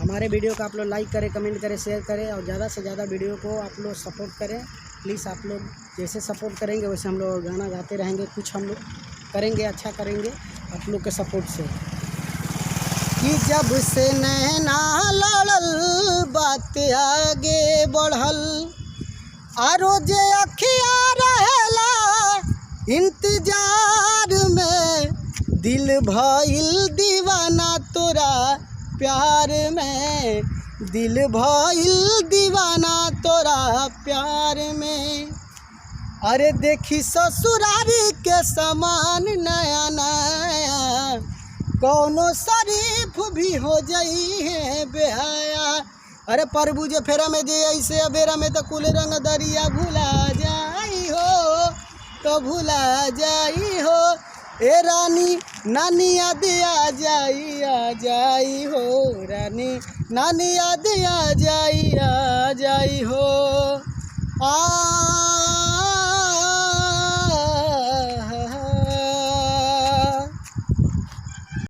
हमारे वीडियो को आप लोग लाइक करें, कमेंट करें, शेयर करें और ज़्यादा से ज़्यादा वीडियो को आप लोग सपोर्ट करें प्लीज़। आप लोग जैसे सपोर्ट करेंगे वैसे हम लोग गाना गाते रहेंगे, कुछ हम लोग करेंगे, अच्छा करेंगे आप लोग के सपोर्ट से। कि जब से नैना लड़ल बात आगे बढ़ल, रोज अखिया रहेला इंतजार में, दिल भइल दीवाना तोरा प्यार में, दिल भइल दीवाना तोरा प्यार में। अरे देखी ससुरारी के समान नया नया, कौनो शरीफ भी हो जाई है बेहया। अरे प्रभु जे फेरा में जे ऐसे अबेरा में तो कुल रंग दरिया भुला जाई हो, तो भुला जाई हो। ए रानी नानी याद आ जाई हो, रानी नानी याद आ जाई हो।